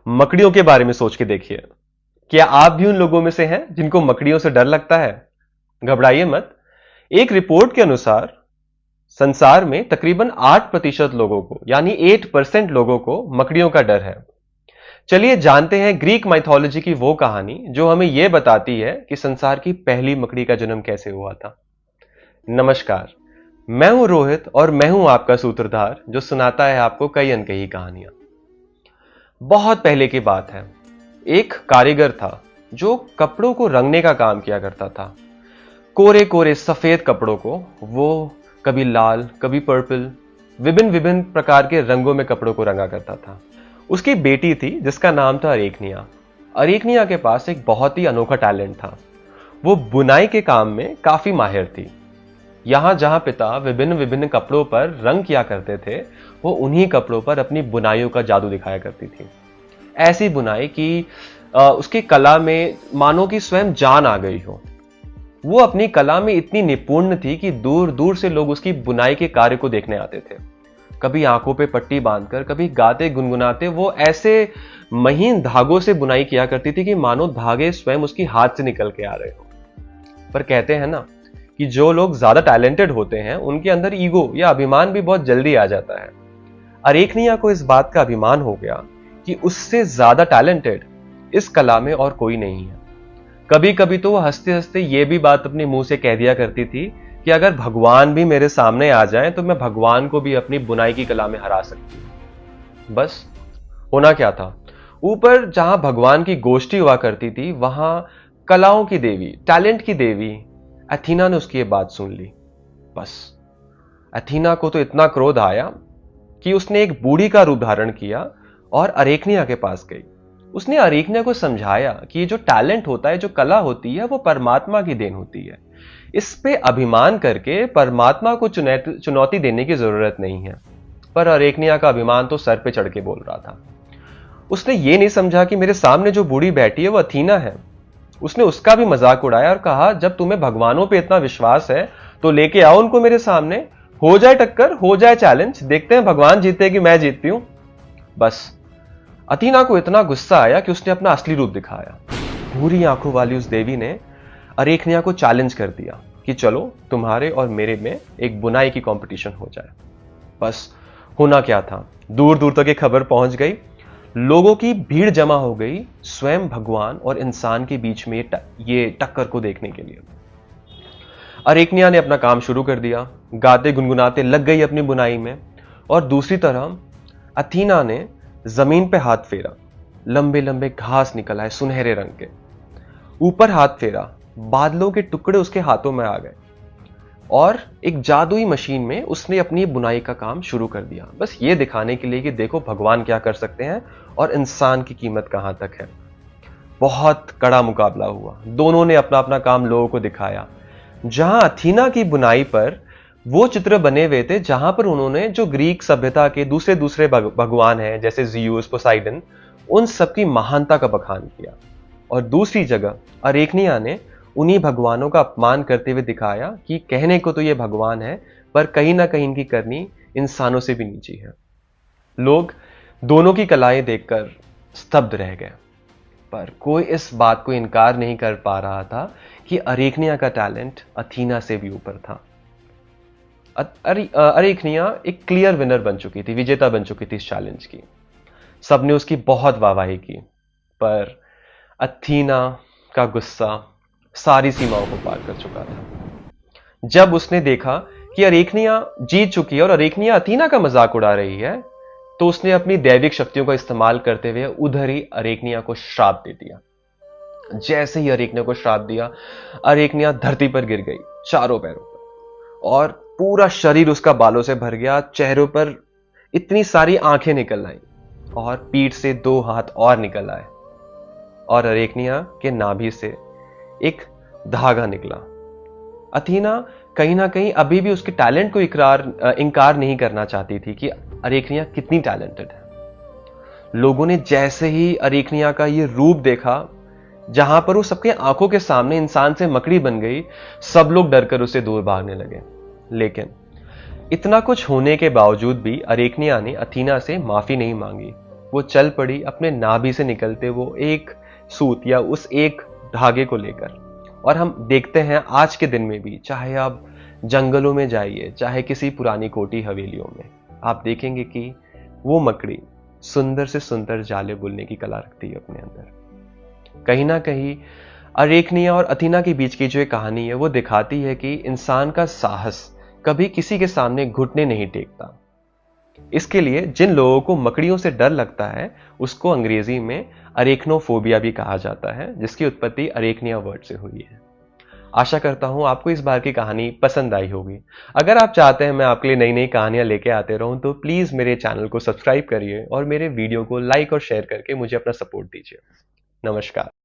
मकड़ियों के बारे में सोच के देखिए। क्या आप भी उन लोगों में से हैं जिनको मकड़ियों से डर लगता है? घबराइए मत। एक रिपोर्ट के अनुसार संसार में तकरीबन 8% लोगों को, यानी 8% लोगों को मकड़ियों का डर है। चलिए जानते हैं ग्रीक माइथोलॉजी की वो कहानी जो हमें यह बताती है कि संसार की पहली मकड़ी का जन्म कैसे हुआ था। नमस्कार, मैं हूं रोहित और मैं हूं आपका सूत्रधार जो सुनाता है आपको कई अनकही कहानियां। बहुत पहले की बात है। एक कारीगर था जो कपड़ों को रंगने का काम किया करता था। कोरे कोरे सफेद कपड़ों को वो कभी लाल, कभी पर्पल, विभिन्न विभिन्न प्रकार के रंगों में कपड़ों को रंगा करता था। उसकी बेटी थी जिसका नाम था अरेकनिया। अरेकनिया के पास एक बहुत ही अनोखा टैलेंट था। वो बुनाई के काम में काफी माहिर थी। यहां जहां पिता विभिन्न विभिन्न कपड़ों पर रंग किया करते थे, वो उन्हीं कपड़ों पर अपनी बुनाइयों का जादू दिखाया करती थी। ऐसी बुनाई कि उसकी कला में मानो कि स्वयं जान आ गई हो। वो अपनी कला में इतनी निपुण थी कि दूर दूर से लोग उसकी बुनाई के कार्य को देखने आते थे। कभी आंखों पे पट्टी बांधकर, कभी गाते गुनगुनाते वो ऐसे महीन धागों से बुनाई किया करती थी कि मानो धागे स्वयं उसकी हाथ से निकल के आ रहे हो। पर कहते हैं ना कि जो लोग ज्यादा टैलेंटेड होते हैं उनके अंदर ईगो या अभिमान भी बहुत जल्दी आ जाता है। अरेकनिया को इस बात का अभिमान हो गया कि उससे ज्यादा टैलेंटेड इस कला में और कोई नहीं है। कभी कभी तो वो हंसते हंसते ये भी बात अपने मुंह से कह दिया करती थी कि अगर भगवान भी मेरे सामने आ जाएं तो मैं भगवान को भी अपनी बुनाई की कला में हरा सकती हूं। बस होना क्या था, ऊपर जहां भगवान की गोष्ठी हुआ करती थी वहां कलाओं की देवी, टैलेंट की देवी अथीना ने उसकी ये बात सुन ली। बस अथीना को तो इतना क्रोध आया कि उसने एक बूढ़ी का रूप धारण किया और अरेकनिया के पास गई। उसने अरेकनिया को समझाया कि ये जो टैलेंट होता है, जो कला होती है, वो परमात्मा की देन होती है। इस पे अभिमान करके परमात्मा को चुनौती देने की जरूरत नहीं है। पर अरेकनिया का अभिमान तो सर पे चढ़ के बोल रहा था। उसने ये नहीं समझा कि मेरे सामने जो बूढ़ी बैठी है वो अथीना है। उसने उसका भी मजाक उड़ाया और कहा, जब तुम्हें भगवानों पे इतना विश्वास है तो लेके आओ उनको मेरे सामने, हो जाए टक्कर, हो जाए चैलेंज, देखते हैं भगवान जीते कि मैं जीतती हूं। बस अथीना को इतना गुस्सा आया कि उसने अपना असली रूप दिखाया। भूरी आंखों वाली उस देवी ने अरेकनिया को चैलेंज कर दिया कि चलो तुम्हारे और मेरे में एक बुनाई की कंपटीशन हो जाए। बस होना क्या था, दूर दूर तक ये खबर पहुंच गई। लोगों की भीड़ जमा हो गई स्वयं भगवान और इंसान के बीच में ये टक्कर को देखने के लिए। अरेकनिया ने अपना काम शुरू कर दिया, गाते गुनगुनाते लग गई अपनी बुनाई में। और दूसरी तरफ अथीना ने जमीन पे हाथ फेरा, लंबे लंबे घास निकल आए सुनहरे रंग के। ऊपर हाथ फेरा, बादलों के टुकड़े उसके हाथों में आ गए और एक जादुई मशीन में उसने अपनी बुनाई का काम शुरू कर दिया, बस ये दिखाने के लिए कि देखो भगवान क्या कर सकते हैं और इंसान की कीमत कहां तक है। बहुत कड़ा मुकाबला हुआ, दोनों ने अपना अपना काम लोगों को दिखाया। जहां अथीना की बुनाई पर वो चित्र बने हुए थे जहां पर उन्होंने जो ग्रीक सभ्यता के दूसरे दूसरे भगवान हैं जैसे ज़्यूस, पोसाइडन, उन सबकी महानता का बखान किया। और दूसरी जगह अरेकनिया ने उन्हीं भगवानों का अपमान करते हुए दिखाया कि कहने को तो ये भगवान है पर कहीं ना कहीं इनकी करनी इंसानों से भी नीची है। लोग दोनों की कलाएं देखकर स्तब्ध रह गए, पर कोई इस बात को इनकार नहीं कर पा रहा था कि अरेकनिया का टैलेंट अथीना से भी ऊपर था। अरेकनिया एक क्लियर विनर बन चुकी थी, विजेता बन चुकी थी इस चैलेंज की। सबने उसकी बहुत वाहवाही की, पर अथीना का गुस्सा सारी सीमाओं को पार कर चुका था। जब उसने देखा कि अरेकनिया जीत चुकी है और अरेकनिया अथीना का मजाक उड़ा रही है, तो उसने अपनी दैविक शक्तियों का इस्तेमाल करते हुए उधर ही अरेकनिया को श्राप दे दिया। जैसे ही अरेकनिया को श्राप दिया, अरेकनिया धरती पर गिर गई चारों पैरों पर और पूरा शरीर उसका बालों से भर गया। चेहरों पर इतनी सारी आंखें निकल आई और पीठ से 2 हाथ और निकल आए और अरेकनिया के नाभि से एक धागा निकला। अथीना कहीं ना कहीं अभी भी उसके टैलेंट को इंकार नहीं करना चाहती थी कि अरेकनिया कितनी टैलेंटेड है। लोगों ने जैसे ही अरेकनिया का ये रूप देखा, जहां पर वो सबके आंखों के सामने इंसान से मकड़ी बन गई, सब लोग डरकर उससे दूर भागने लगे। लेकिन इतना कुछ होने के बावजूद भी अरेकनिया ने अथीना से माफी नहीं मांगी। वो चल पड़ी अपने नाभि से निकलते वो एक सूत या उस एक धागे को लेकर। और हम देखते हैं आज के दिन में भी, चाहे आप जंगलों में जाइए, चाहे किसी पुरानी कोठी हवेलियों में, आप देखेंगे कि वो मकड़ी सुंदर से सुंदर जाले बुनने की कला रखती है अपने अंदर। कहीं ना कहीं अरेकनिया और अथीना के बीच की जो एक कहानी है वो दिखाती है कि इंसान का साहस कभी किसी के सामने घुटने नहीं टेकता। इसके लिए जिन लोगों को मकड़ियों से डर लगता है उसको अंग्रेजी में अरेक्नोफोबिया भी कहा जाता है, जिसकी उत्पत्ति अरेकनिया वर्ड से हुई है। आशा करता हूं आपको इस बार की कहानी पसंद आई होगी। अगर आप चाहते हैं मैं आपके लिए नई नई कहानियां लेके आते रहूं तो प्लीज मेरे चैनल को सब्सक्राइब करिए और मेरे वीडियो को लाइक और शेयर करके मुझे अपना सपोर्ट दीजिए। नमस्कार।